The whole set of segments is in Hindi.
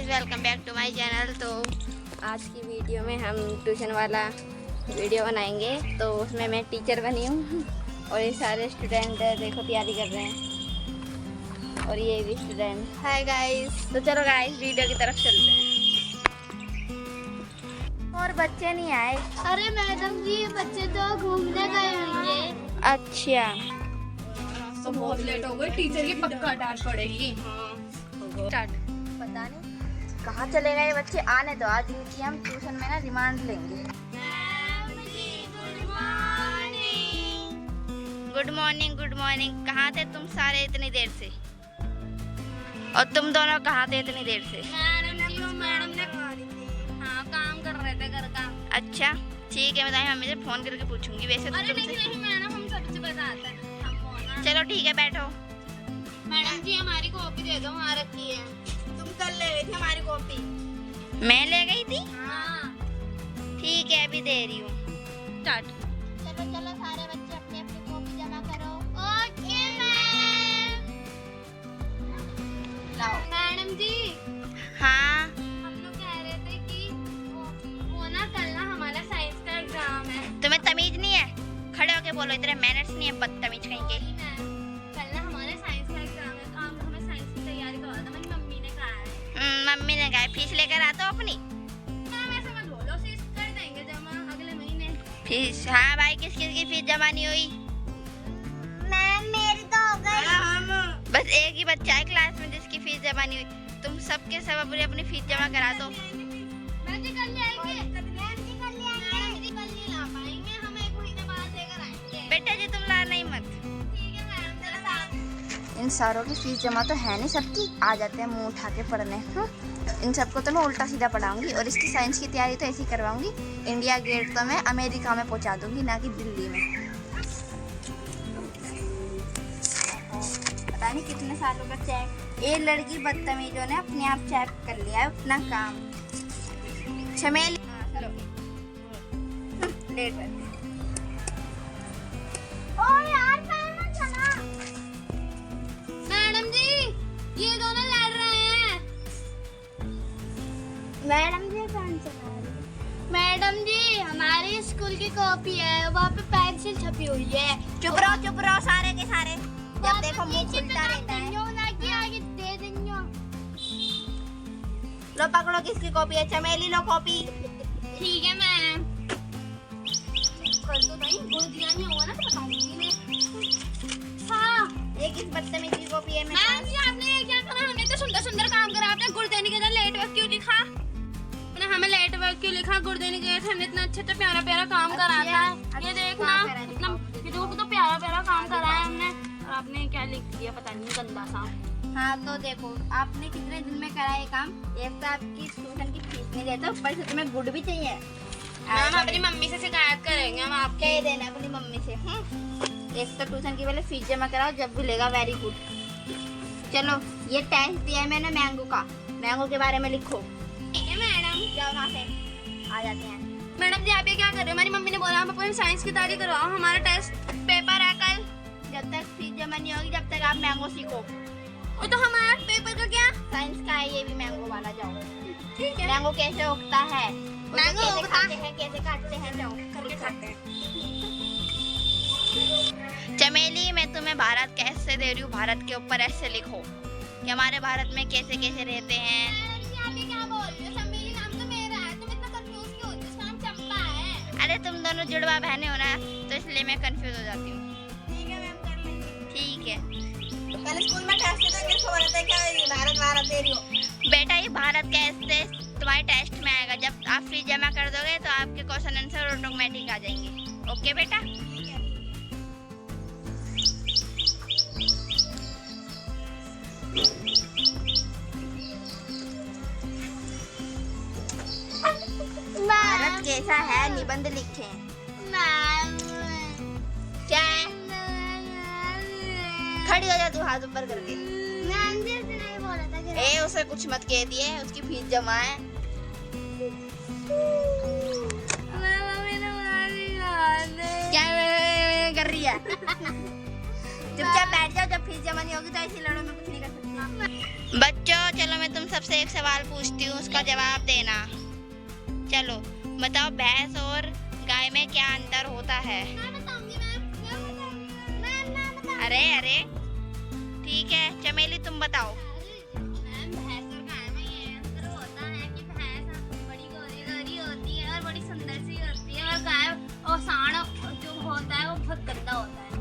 Guys, welcome back to my channel. तो आज की वीडियो में हम ट्यूशन वाला वीडियो बनाएंगे। तो उसमें मैं टीचर बनी हूँ और ये सारे स्टूडेंट देखो तैयारी कर रहे हैं और ये भी स्टूडेंट। Hi guys. तो चलो गाइस वीडियो की तरफ चलते हैं। और बच्चे नहीं आए। अरे मैडम जी, बच्चे तो घूमने गए होंगे। अच्छा, तो बहुत लेट हो गई, टीचर की पक्का डांट पड़ेगी। स्टार्ट। पता नहीं कहाँ चले गए बच्चे। आने दो, आज इनकी हम ट्यूशन में ना रिमांड लेंगे। Good morning, good morning. कहाँ थे तुम सारे इतनी देर से? और तुम दोनों कहाँ थे इतनी देर से? मैडम ने हाँ काम कर रहे थे घर का। अच्छा ठीक है, मैं मम्मी से फोन करके पूछूंगी। वैसे तो अरे तुमसे नहीं मैडम, हम सबसे बताते हैं। हम फोन चलो ठीक है, बैठो। मैडम जी हमारी कॉपी दे दो, वहाँ रखी है। तुम कल ले गई थी हमारी कॉपी। मैं ले गई थी। हाँ ठीक है, अभी दे रही हूँ। स्टार्ट। चलो चलो, सारे बच्चे अपनी अपनी कॉपी जमा करो। Okay ma'am. लाओ। मैडम जी, हाँ हम लोग कह रहे थे कि वो ना कल ना हमारा साइंस का एग्जाम है। तुम्हें तमीज नहीं है? खड़े होके बोलो, इतने मैनर्स नहीं है, बदतमीज कहीं के। कल ना हमारे साइंस का एग्जाम है, तो आप हमें साइंस की तैयारी करवा दो। मेरी मम्मी ने कहा है। मम्मी ने कहा फीस लेकर आ तो अपनी। मैम ऐसे मत बोलो, फीस कर देंगे जमा अगले महीने। फीस? हाँ भाई, किस किस की फीस जमा नहीं हुई? मैम मेरी तो हो गई। बस एक ही बच्चा है क्लास में जिसकी फीस जमा नहीं हुई। तुम सबके सब अपनी अपनी फीस जमा करा दो। मैम जी कल ले आएंगे। मैम जी कल ले आएंगे। मैम जी कल नहीं ला पाएंगे, हम एक महीने बाद लेकर आएंगे। बेटा जी, तुम लाना ही मत। ठीक है मैम, चलो। इन सारों की फीस जमा तो है नहीं, सबकी आ जाते हैं मुंह उठा के पढ़ने। इन सबको तो मैं उल्टा सीधा पढ़ाऊंगी और इसकी साइंस की तैयारी तो ऐसी करवाऊंगी। इंडिया गेट तो मैं अमेरिका में पहुंचा दूंगी, ना कि दिल्ली में। पता नहीं कितने सालों का चेक। ये लड़की बदतमीजों ने अपने आप चेक कर लिया है अपना काम। चमेली लो। लेट बैठ। ओ यार मैम चला। मैडम जी, ये दोनों लड़ रहे हैं। मैडम जी कौन चला रही है? मैडम जी हमारी स्कूल की कॉपी है, वहाँ पे पेंसिल छपी हुई है। चुप रहो सारे के सारे। जब देखो मुंह खुलता रहता है। आगे दे देंगे। लो पकड़ो, किसकी कॉपी है? चमेली लो कॉपी। ठीक है मैम। कल तो नहीं बोल दिया नहीं होगा ना, तो बता दूंगी मैं। हाँ ये किस बदतमीज की कॉपी है? मैम जी आपने ये क्या करा? हमने तो सुंदर सुंदर काम करा, आपने गुरदेनी के अंदर लेट वर्क क्यों लिखा? मैंने हमें लेट वर्क क्यों लिखा? गुरदेनी के अंदर हमने इतना अच्छा अच्छा प्यारा प्यारा काम करा था। ये देखना, इतना ये देखो कितना प्यारा प्यारा काम करा है हमने, और आपने क्या लिख दिया पता नहीं, गंदा सा। हाँ तो देखो, आपने कितने दिन में करा ये काम? एक तो आपकी ट्यूशन की फीस नहीं देते, ऊपर से तुम्हें गुड भी चाहिए। मैम अपनी मम्मी से शिकायत करेंगे हम आपके। क्या देना अपनी मम्मी से? एक तो ट्यूशन की पहले फीस जमा कराओ, जब मिलेगा। Very good. चलो ये टेस्ट दिया है मैंने मैंगो का, मैंगो के बारे में लिखो। ठीक है मैडम। जाओ वहाँ से, आ जाते हैं। मैडम जी आप ये क्या कर रहे हो? हमारी मम्मी ने बोला हम अपनी साइंस की तैयारी करवाओ, हमारा टेस्ट पेपर है कल। जब तक फीस जमा नहीं होगी, जब तक आप मैंगो सीखो। और तो हमारा पेपर का क्या? साइंस का है ये भी, मैंगो वाला। जाओ। ठीक है। मैंगो कैसे उगता है? मैंगो कैसे उगता खाते हैं, कैसे काटते हैं? जाओ करके खाते हैं। चमेली, मैं तुम्हें भारत का ऐसे दे रही हूँ। भारत के ऊपर ऐसे लिखो कि हमारे भारत में कैसे कैसे रहते हैं। मैडम जी आप ये क्या बोल रही हो? चमेली नाम तो मेरा है, तुम इतना कंफ्यूज क्यों होती हो? उसका नाम चंपा है। अरे तुम दोनों जुड़वा बहनें हो ना, तो इसलिए मैं कंफ्यूज हो जाती हूँ। ठीक है मैम, कर लेंगे। ठीक है। कल स्कूल में टेस्ट तो किसको बोला था क्या भारत दे रही हो? बेटा ये भारत का ऐसे तुम्हारे टेस्ट में आएगा। जब आप फीस जमा कर दोगे तो आपके क्वेश्चन आंसर ऑटोमेटिक आ जाएंगे। ओके बेटा? भारत कैसा है? निबंध लिखे। क्या है? खड़ी हो जा तू, हाथ ऊपर करके। मैम जी उसने नहीं बोला था कि ए उसे कुछ मत कह दिए, उसकी फीस जमा है। क्या कर रही है? चुपचाप बैठ जाओ, जब फीस जमा नहीं होगी तो ऐसी लड़ो, मैं कुछ नहीं कर सकती। बच्चों चलो मैं तुम सबसे एक सवाल पूछती हूँ, उसका जवाब देना। चलो बताओ, भैंस और गाय में क्या अंतर होता है? अरे अरे ठीक है, चमेली तुम बताओ। मैम भैंस और गाय में ये अंतर होता है कि भैंस बड़ी गोरी होती है और बड़ी सुंदर सी होती है, और गाय और सांड जो होता है वो बहुत गंदा होता है।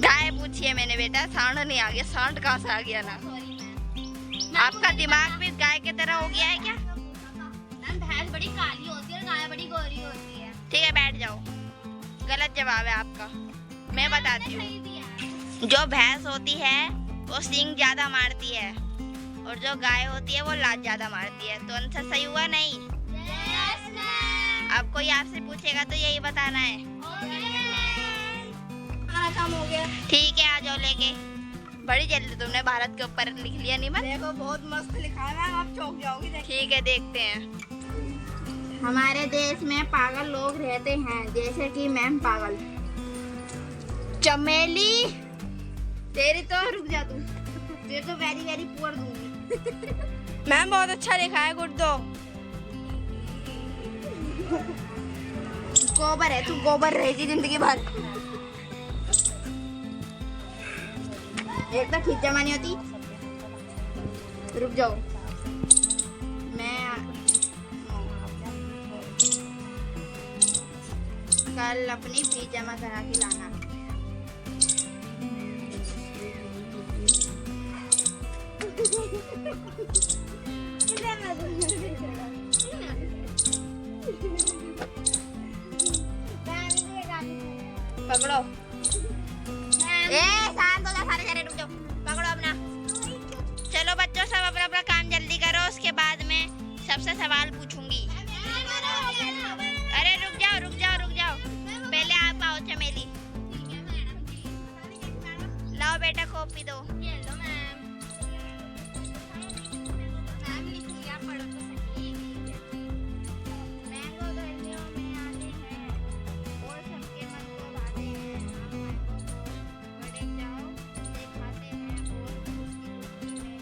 गाय पूछिए मैंने बेटा, सांड नहीं आ गया। सांड कहाँ से आ गया ना? Sorry ma'am. आपका दिमाग भी गाय की तरह हो गया है क्या? मैम भैंस बड़ी काली होती है और गाय बड़ी गोरी होती है। ठीक है बैठ जाओ, गलत जवाब है आपका। मैं बताती हूँ, सही दिया। जो भैंस होती है वो सींग ज्यादा मारती है, और जो गाय होती है वो लात ज्यादा मारती है। तो आंसर सही हुआ नहीं? Yes ma'am. अब कोई आपसे पूछेगा तो यही बताना है। काम हो गया। ठीक है आ जाओ लेके। बड़ी जल्दी तुमने भारत के ऊपर लिख लिया निमन। देखो बहुत मस्त लिखा है मैम, आप चौंक जाओगी। ठीक है देखते हैं। हमारे देश में पागल लोग रहते हैं, जैसे कि मैम पागल। चमेली तेरी तो रुक जा तू। तेरे तो वेरी वेरी पुअर दूंगी। मैम बहुत अच्छा लिखा है, गुड दो। गोबर है तू, गोबर रहेगी जिंदगी भर। एक तो ठीक जमा नहीं होती। रुक जाओ, मैं कल अपनी फीस जमा करा के लाना। पकड़ो। ए शांत हो जा सारे सारे, रुक जाओ। पकड़ो अपना। चलो बच्चों सब अपना अपना काम जल्दी करो, उसके बाद में सबसे सवाल पूछूंगी। अरे रुक जाओ रुक जाओ रुक जाओ, पहले आप आओ चमेली। लाओ बेटा कॉपी दो। मैंगो गर्मियों में आते हैं और सबके मन को भाते हैं। बड़े चाव से खाते हैं और उसकी खुशी में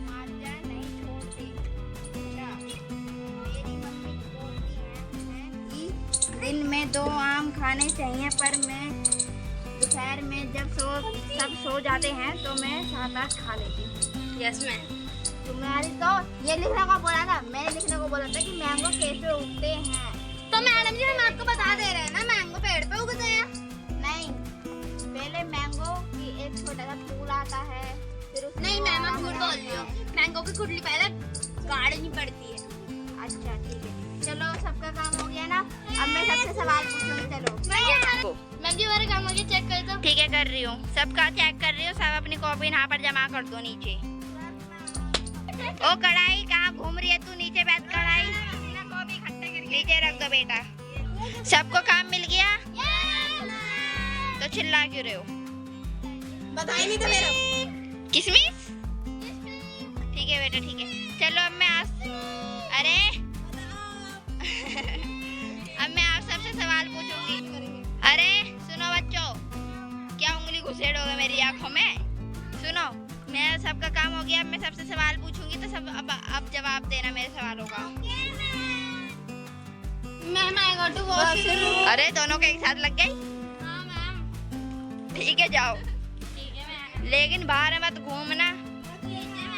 मार्जा नहीं छोड़ते। बेटा, मेरी मम्मी बोलती हैं कि दिन में 2 आम खाने चाहिए, पर मैं दोपहर में जब सब सो जाते हैं तो मैं 7-8 खा लेती हूँ। Yes ma'am. तुम्हारी तो ये लिखने को बोला था, मैंने लिखने को बोला था कि मैंगो कैसे उगते हैं। तो मैडम जी हम आपको बता दे रहे हैं ना, मैंगो पेड़ पे उगते हैं। नहीं, पहले मैंगो की एक छोटा सा फूल आता है, फिर उसमें नहीं मैम आप झूठ बड़ा बोल रही हो। मैंगो की कुंडली पहले गाड़नी पड़ती है। अच्छा ठीक है, चलो सबका काम हो गया ना। अब मैं सबसे सवाल पूछूंगी। चलो मैम जी हमारे काम हो गया, चेक कर दो। ठीक है कर रही हूँ, सबका चेक कर रही हूँ। सब अपनी कॉपी यहाँ पर जमा कर दो नीचे। ओ कढ़ाई कहाँ घूम रही है तू? नीचे बैठ कढ़ाई, नीचे रख दो बेटा। सबको काम मिल गया? तो चिल्ला क्यों रहे हो? बता ही नहीं था मेरा। किसमिस? ठीक है बेटा ठीक है। चलो अब मैं अरे अब मैं आप सबसे सवाल पूछूंगी। अरे सुनो बच्चों, क्या उंगली घुसेड़ोगे मेरी आंखों में? सुनो, मैं सबका काम हो गया। अब मैं सबसे सवाल पूछूंगी तो सब अब जवाब देना मेरे सवालों का। Ma'am I got to washroom. अरे दोनों के एक साथ लग गई? हाँ मैम। ठीक है जाओ, ठीक है मैम। लेकिन बाहर मत घूमना। ठीक है मैम।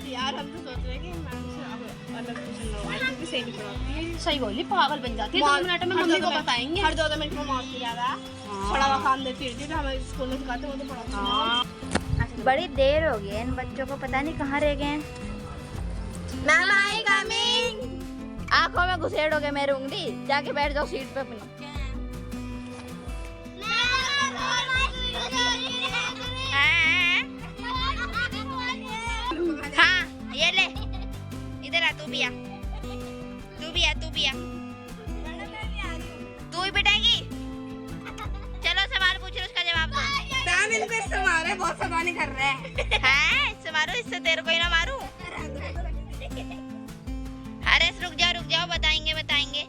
यार हम तो सोच रहे हैं कि मैम से अब अलग ट्यूशन लगवाएं, क्योंकि सही नहीं पढ़ाती है। सही बोली, पागल बन जाती है। 2 मिनट में मम्मी को बताएंगे। हर 2 मिनट में मौत की ज्यादा थोड़ा वहाँ काम देती रहती है, तो हमें स्कूल में सिखाते हैं, वो तो पढ़ाते हैं। बड़ी देर हो गई, इन बच्चों को पता नहीं कहाँ रह गए। Ma'am I coming. आंखों में घुसेड़ोगे मेरी उंगली, जाके बैठ जाओ सीट पे अपनी। हाँ ये ले, इधर आ, तू भी आ, तू भी आ, तू भी आ। तू ही पिटाएगी? चलो सवाल पूछ लो, उसका जवाब दो। मैम इन पे हमारे बहुत सवाल कर रहे हैं। हैं इससे मारो, इससे तेरे को ही ना मारूं। अरे रुक जा रुक जाओ, बताएंगे बताएंगे।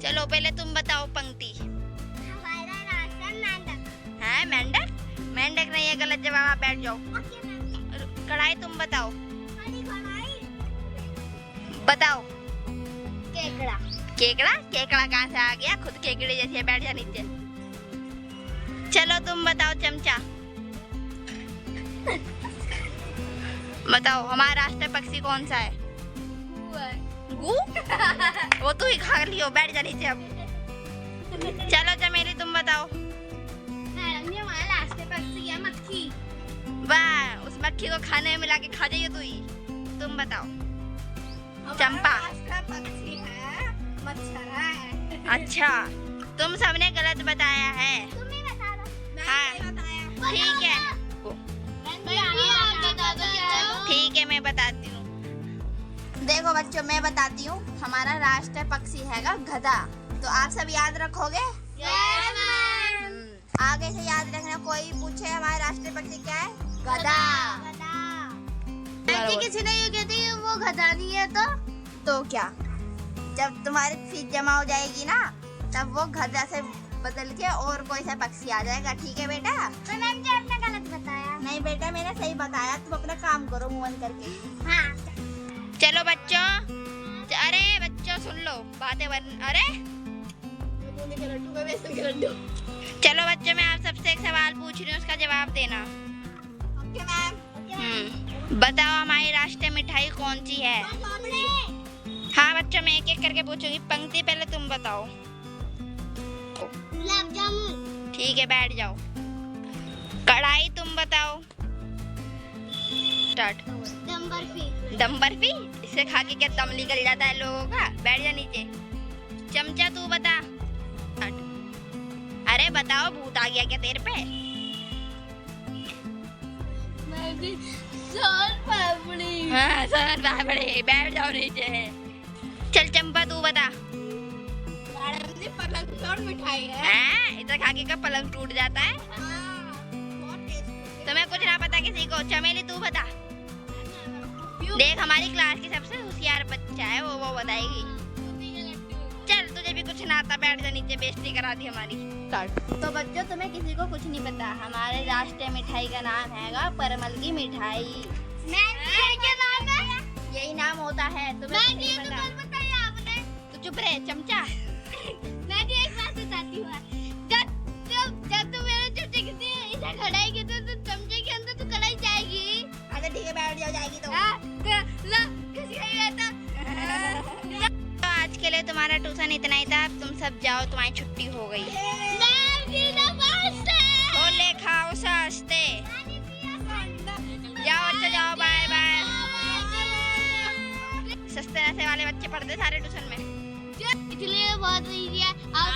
चलो पहले तुम बताओ पंक्ति। हमारा रास्ता मेंढक। है मेंढक? मेंढक नहीं है, गलत जवाब। आप बैठ जाओ। कढ़ाई तुम बताओ। बताओ। केकड़ा। केकड़ा? केकड़ा कहाँ से आ गया? खुद केकड़े जैसी है, बैठ जा नीचे। चलो तुम बताओ चमचा। बताओ हमारा राष्ट्रीय पक्षी कौन सा है? गू? वो तू ही खा लियो, बैठ जा नीचे अब। चलो चमेली तुम बताओ। मैडम, ये हमारा रास्ते पक्षी है मक्खी। वाह, उस मक्खी को खाने में मिला के खा जाइए तू ही। तुम बताओ। चंपा। पक्षी है मच्छर है। अच्छा, तुम सबने गलत बताया है। तुम्हें बता दो। हाँ ठीक है, ठीक है मैं बताती हूँ। देखो बच्चों, मैं बताती हूँ। हमारा राष्ट्रीय पक्षी हैगा गधा। तो आप सब याद रखोगे? आगे से याद रखना। कोई पूछे हमारा राष्ट्रीय पक्षी क्या है? गधा। किसी ने ये कहती है वो गधा नहीं है तो क्या? जब तुम्हारी फीस जमा हो जाएगी ना, तब वो गधा से बदल के और कोई सा पक्षी आ जाएगा। ठीक है बेटा? तो मैम जी आपने गलत बताया। नहीं बेटा, मैंने सही बताया। तुम अपना काम करो मुंह बंद करके। हाँ। चलो बच्चों, अरे बच्चों सुन लो बातें अरे चलो बच्चों, मैं आप सबसे एक सवाल पूछ रही हूँ, उसका जवाब देना। Okay ma'am. बताओ हमारी राष्ट्रीय मिठाई कौन सी है? हाँ बच्चों, मैं एक एक करके पूछूंगी। पंक्ति पहले तुम बताओ। गुलाब जामुन। ठीक है, बैठ जाओ। कढ़ाई तुम बताओ। स्टार्ट। दम बर्फी। दम बर्फी? इसे खा के क्या दम निकल जाता है लोगों का? बैठ जा नीचे। चमचा तू बता। अरे बताओ, भूत आ गया क्या तेरे पे? मैं भी सोन पापड़ी। हाँ सोन पापड़ी। बैठ जाओ नीचे। चल चंपा तू बता। मैडम जी, पलंग तोड़ मिठाई है। हैं? इतना खा के का पलंग टूट जाता है? बहुत टेस्टी। तुम्हें कुछ ना पता किसी को। चमेली तू बता। देख हमारी क्लास की सबसे होशियार बच्चा है, वो बताएगी। चल तुझे भी कुछ ना आता, बैठ जा नीचे। बेइज्जती करा दी हमारी। तो बच्चों, तुम्हें किसी को कुछ नहीं पता। हमारे राष्ट्रीय मिठाई का नाम हैगा परमल की मिठाई। क्या नाम है? यही नाम होता है। तुम्हें मैं नहीं ये तो पता? कल बताया आपने। तू चुप रहे चमचा। मैं भी एक बात बताती हूँ। जब तू मेरे चमचे की इधर कढ़ाई की तो चमचे के अंदर तो कढ़ाई जाएगी। अगर ठीक है, बैठ जाओ, जाएगी तो। किसी का ही रहता। तो आज के लिए तुम्हारा ट्यूशन इतना ही था। तुम सब जाओ, तुम्हारी छुट्टी हो गई। खोले खाओ सास्ते। जाओ बच्चे जाओ, बाय बाय। सस्ते नशे वाले बच्चे पढ़ते सारे ट्यूशन में। इसलिए बहुत इजी है। आप